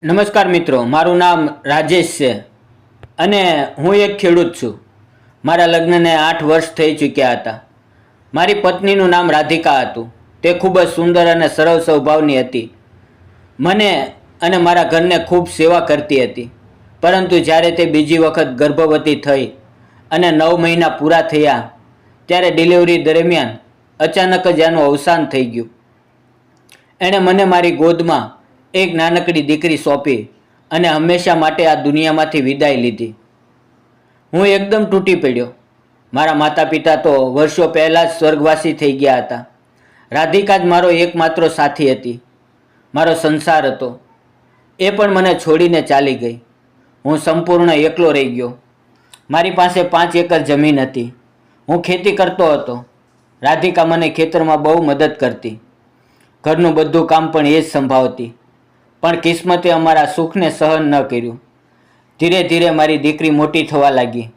નમસ્કાર મિત્રો, મારું નામ રાજેશ છે અને હું એક ખેડૂત છું. મારા લગ્નને 8 વર્ષ થઈ ચૂક્યા હતા. મારી પત્નીનું નામ રાધિકા હતું. તે ખૂબ જ સુંદર અને સરળ સ્વભાવની હતી. મને અને મારા ઘરને ખૂબ સેવા કરતી હતી. પરંતુ જ્યારે તે બીજી વખત ગર્ભવતી થઈ અને 9 મહિના પૂરા થયા ત્યારે ડિલિવરી દરમિયાન અચાનક જ એનું અવસાન થઈ ગયું. એણે મને મારી ગોદમાં એક નાનકડી દીકરી સોંપી અને હંમેશા માટે આ દુનિયામાંથી વિદાય લીધી. હું એકદમ તૂટી પડ્યો. મારા માતા પિતા તો વર્ષો પહેલાં જ સ્વર્ગવાસી થઈ ગયા હતા. રાધિકા જ મારો એકમાત્ર સાથી હતી, મારો સંસાર હતો. એ પણ મને છોડીને ચાલી ગઈ. હું સંપૂર્ણ એકલો રહી ગયો. મારી પાસે 5 એકર જમીન હતી. હું ખેતી કરતો હતો. રાધિકા મને ખેતરમાં બહુ મદદ કરતી. ઘરનું બધું કામ પણ એ જ સંભાળતી. પણ કિસ્મતે અમારા સુખને સહન ન કર્યું. ધીરે ધીરે મારી દીકરી મોટી થવા લાગી.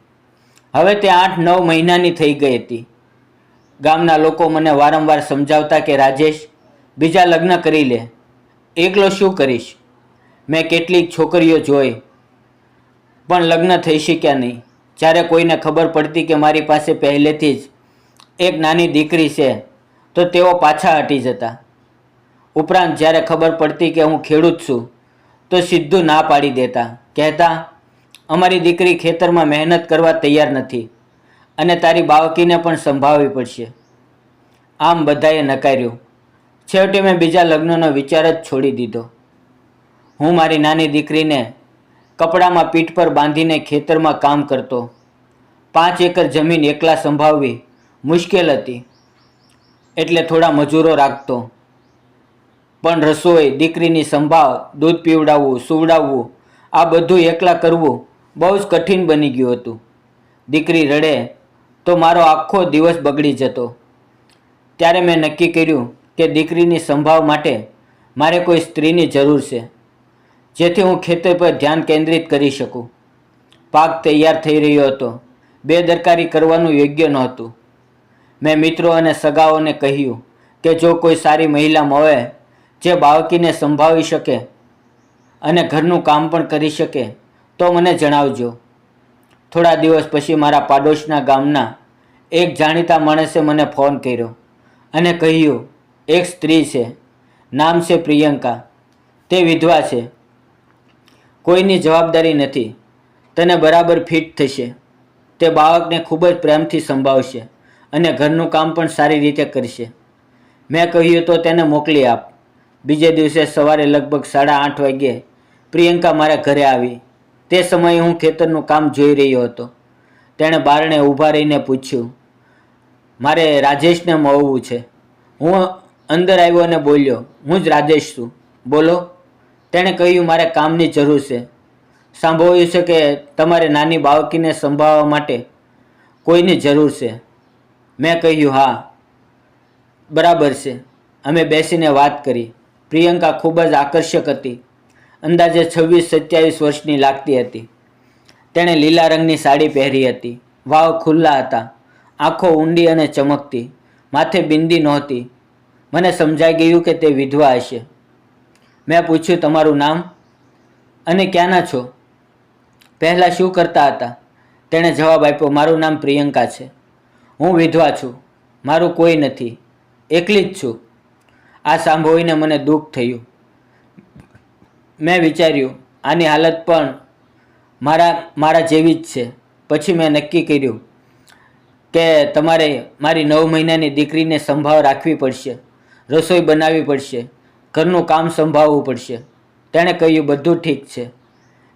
હવે તે 8-9 મહિનાની થઈ ગઈ હતી. ગામના લોકો મને વારંવાર સમજાવતા કે રાજેશ, બીજા લગ્ન કરી લે, એકલો શું કરીશ. મેં કેટલીક છોકરીઓ જોઈ પણ લગ્ન થઈ શક્યા નહીં. જ્યારે કોઈને ખબર પડતી કે મારી પાસે પહેલેથી જ એક નાની દીકરી છે તો તેઓ પાછા હટી જતા. ઉપરાંત જ્યારે ખબર પડતી કે હું ખેડૂત છું તો સીધું ના પાડી દેતા. કહેતા, અમારી દીકરી ખેતરમાં મહેનત કરવા તૈયાર નથી અને તારી બાળકીને પણ સંભાળવી પડશે. આમ બધાએ નકાર્યું. છેવટે મેં બીજા લગ્નનો વિચાર જ છોડી દીધો. હું મારી નાની દીકરીને કપડામાં પીઠ પર બાંધીને ખેતરમાં કામ કરતો. 5 એકર જમીન એકલા સંભાળવી મુશ્કેલ હતી એટલે થોડા મજૂરો રાખતો. પણ રસોઈ, દીકરીની સંભાળ, દૂધ પીવડાવવું, સુવડાવવું, આ બધું એકલા કરવું બહુ જ કઠિન બની ગયું હતું. દીકરી રડે તો મારો આખો દિવસ બગડી જતો. ત્યારે મેં નક્કી કર્યું કે દીકરીની સંભાળ માટે મારે કોઈ સ્ત્રીની જરૂર છે, જેથી હું ખેતર પર ધ્યાન કેન્દ્રિત કરી શકું. પાક તૈયાર થઈ રહ્યો હતો. બેદરકારી કરવાનું યોગ્ય નહોતું. મેં મિત્રો અને સગાઓને કહ્યું કે જો કોઈ સારી મહિલા મળે જે બાળકીને સંભાળી શકે અને ઘરનું કામ પણ કરી શકે તો મને જણાવજો. થોડા દિવસ પછી મારા પાડોશના ગામના એક જાણીતા માણસે મને ફોન કર્યો અને કહ્યું, એક સ્ત્રી છે, નામ છે પ્રિયંકા, તે વિધવા છે, કોઈની જવાબદારી નથી, તને બરાબર ફિટ થશે. તે બાળકને ખૂબ જ પ્રેમથી સંભાળશે અને ઘરનું કામ પણ સારી રીતે કરશે. મેં કહ્યું તો તેને મોકલી આપ. બીજે દિવસે સવારે લગભગ 8:30 વાગ્યે પ્રિયંકા મારા ઘરે આવી. તે સમયે હું ખેતરનું કામ જોઈ રહ્યો હતો. તેણે બારણે ઊભા રહીને પૂછ્યું, મારે રાજેશને મળવું છે. હું અંદર આવ્યો અને બોલ્યો, હું જ રાજેશ છું, બોલો. તેણે કહ્યું, મારે કામની જરૂર છે. સાંભળ્યું છે કે તમારે નાની બાળકીને સંભાળવા માટે કોઈની જરૂર છે. મેં કહ્યું, હા, બરાબર છે. અમે બેસીને વાત કરી. પ્રિયંકા ખૂબ જ આકર્ષક હતી. અંદાજે 26-27 વર્ષની લાગતી હતી. તેણે લીલા રંગની સાડી પહેરી હતી. વાળ ખુલ્લા હતા, આંખો ઊંડી અને ચમકતી, માથે બિંદી નહોતી. મને સમજાઈ ગયું કે તે વિધવા હશે. મેં પૂછ્યું, તમારું નામ અને ક્યાંના છો? પહેલાં શું કરતા હતા? તેણે જવાબ આપ્યો, મારું નામ પ્રિયંકા છે. હું વિધવા છું. મારું કોઈ નથી, એકલી જ છું. આ સાંભળીને મને દુઃખ થયું. મેં વિચાર્યું, આની હાલત પણ મારા જેવી જ છે. પછી મેં નક્કી કર્યું કે તમારે મારી 9 મહિનાની દીકરીને સંભાળ રાખવી પડશે, રસોઈ બનાવવી પડશે, ઘરનું કામ સંભાળવું પડશે. તેણે કહ્યું, બધું ઠીક છે.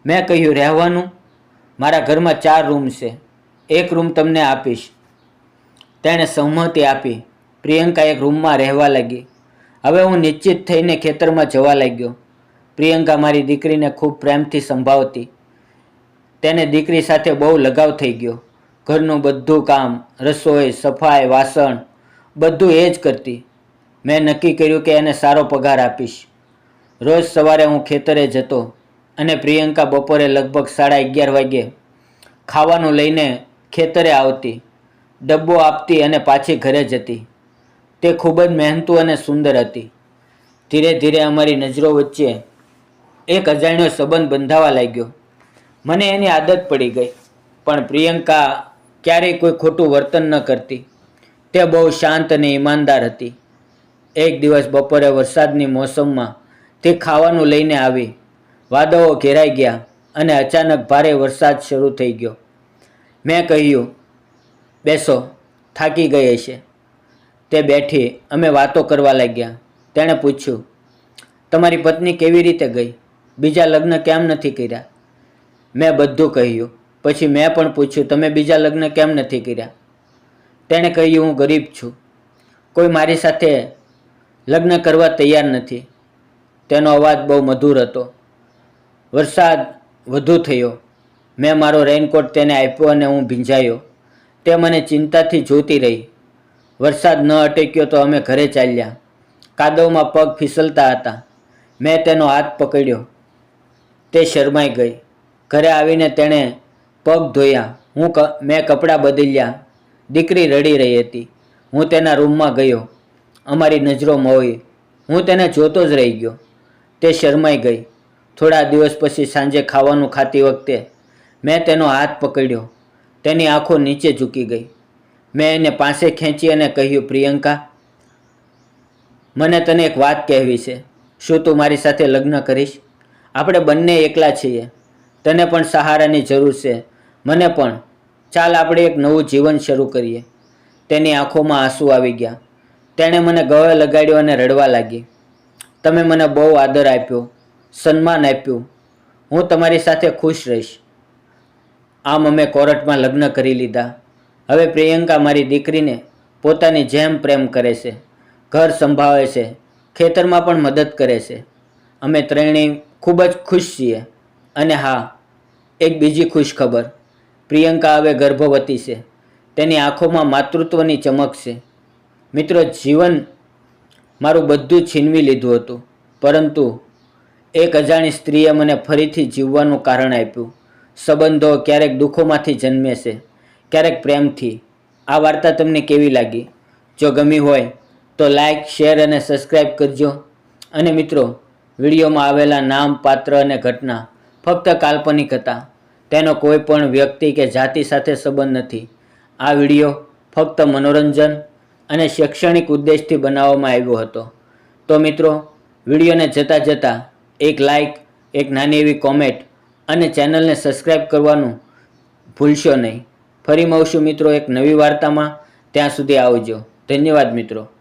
મેં કહ્યું, રહેવાનું? મારા ઘરમાં 4 રૂમ છે, એક રૂમ તમને આપીશ. તેણે સહમતિ આપી. પ્રિયંકા એક રૂમમાં રહેવા લાગી. હવે હું નિશ્ચિત થઈને ખેતરમાં જવા લાગ્યો. પ્રિયંકા મારી દીકરીને ખૂબ પ્રેમથી સંભાળતી. તેને દીકરી સાથે બહુ લગાવ થઈ ગયો. ઘરનું બધું કામ, રસોઈ, સફાઈ, વાસણ બધું એ જ કરતી. મેં નક્કી કર્યું કે એને સારો પગાર આપીશ. રોજ સવારે હું ખેતરે જતો અને પ્રિયંકા બપોરે લગભગ 11:30 વાગ્યે ખાવાનું લઈને ખેતરે આવતી, ડબ્બો આપતી અને પાછી ઘરે જતી. તે ખૂબ જ મહેનતુ અને સુંદર હતી. ધીરે ધીરે અમારી નજરો વચ્ચે એક અજાણ્યો સંબંધ બંધાવા લાગ્યો. મને એની આદત પડી ગઈ. પણ પ્રિયંકા ક્યારેય કોઈ ખોટું વર્તન ન કરતી. તે બહુ શાંત અને ઈમાનદાર હતી. એક દિવસ બપોરે વરસાદની મોસમમાં તે ખાવાનું લઈને આવી. વાદળો ઘેરાઈ ગયા અને અચાનક ભારે વરસાદ શરૂ થઈ ગયો. મેં કહ્યું, બેસો, થાકી ગઈ હશે. તે બેઠી. અમે વાતો કરવા લાગ્યા. તેણે પૂછ્યું, તમારી પત્ની કેવી રીતે ગઈ? બીજા લગ્ન કેમ નથી કર્યા? મેં બધું કહ્યું. પછી મેં પણ પૂછ્યું, તમે બીજા લગ્ન કેમ નથી કર્યા? તેણે કહ્યું, હું ગરીબ છું, કોઈ મારી સાથે લગ્ન કરવા તૈયાર નથી. તેનો અવાજ બહુ મધુર હતો. વરસાદ વધુ થયો. મેં મારો રેઇનકોટ તેને આપ્યો અને હું ભીંજાયો. તે મને ચિંતાથી જોતી રહી. વરસાદ ન અટક્યો તો અમે ઘરે ચાલ્યા. કાદવમાં પગ ફિસલતા હતા. મેં તેનો હાથ પકડ્યો. તે શરમાઈ ગઈ. ઘરે આવીને તેણે પગ ધોયા. મેં કપડાં બદલ્યા. દીકરી રડી રહી હતી. હું તેના રૂમમાં ગયો. અમારી નજરો મોઈ. હું તેને જોતો જ રહી ગયો. તે શરમાઈ ગઈ. થોડા દિવસ પછી સાંજે ખાવાનું ખાતી વખતે મેં તેનો હાથ પકડ્યો. તેની આંખો નીચે ઝૂકી ગઈ. મેં એને પાસે ખેંચી અને કહ્યું, પ્રિયંકા, મને તને એક વાત કહેવી છે. શું તું મારી સાથે લગ્ન કરીશ? આપણે બંને એકલા છીએ. તને પણ સહારાની જરૂર છે, મને પણ. ચાલ આપણે એક નવું જીવન શરૂ કરીએ. તેની આંખોમાં આંસુ આવી ગયા. તેણે મને ગળે લગાડ્યો અને રડવા લાગી. તમે મને બહુ આદર આપ્યો, સન્માન આપ્યું. હું તમારી સાથે ખુશ રહીશ. આમ અમે કોર્ટમાં લગ્ન કરી લીધા. હવે પ્રિયંકા મારી દીકરીને પોતાની જેમ પ્રેમ કરે છે, ઘર સંભાળે છે, ખેતરમાં પણ મદદ કરે છે. અમે ત્રણેય ખૂબ જ ખુશ છીએ. અને હા, એક બીજી ખુશ ખબર. પ્રિયંકા હવે ગર્ભવતી છે. તેની આંખોમાં માતૃત્વની ચમક છે. મિત્રો, જીવન મારું બધું છીનવી લીધું હતું, પરંતુ એક અજાણી સ્ત્રીએ મને ફરીથી જીવવાનું કારણ આપ્યું. સંબંધો ક્યારેક દુઃખોમાંથી જન્મે છે, ક્યારેક પ્રેમથી. આ વાર્તા તમને કેવી લાગી? જો ગમી હોય તો લાઈક, શેર અને સબસ્ક્રાઈબ કરજો. અને મિત્રો, વિડીયોમાં આવેલા નામ, પાત્ર અને ઘટના ફક્ત કાલ્પનિક હતા. તેનો કોઈ પણ વ્યક્તિ કે જાતિ સાથે સંબંધ નથી. આ વિડીયો ફક્ત મનોરંજન અને શૈક્ષણિક ઉદ્દેશથી બનાવવામાં આવ્યો હતો. તો મિત્રો, વિડીયોને જતાં એક લાઈક, એક નાની એવી કોમેન્ટ અને ચેનલને સબસ્ક્રાઈબ કરવાનું ભૂલશો નહીં. ફરી મળશું મિત્રો એક નવી વાર્તામાં. ત્યાં સુધી આવજો. ધન્યવાદ મિત્રો.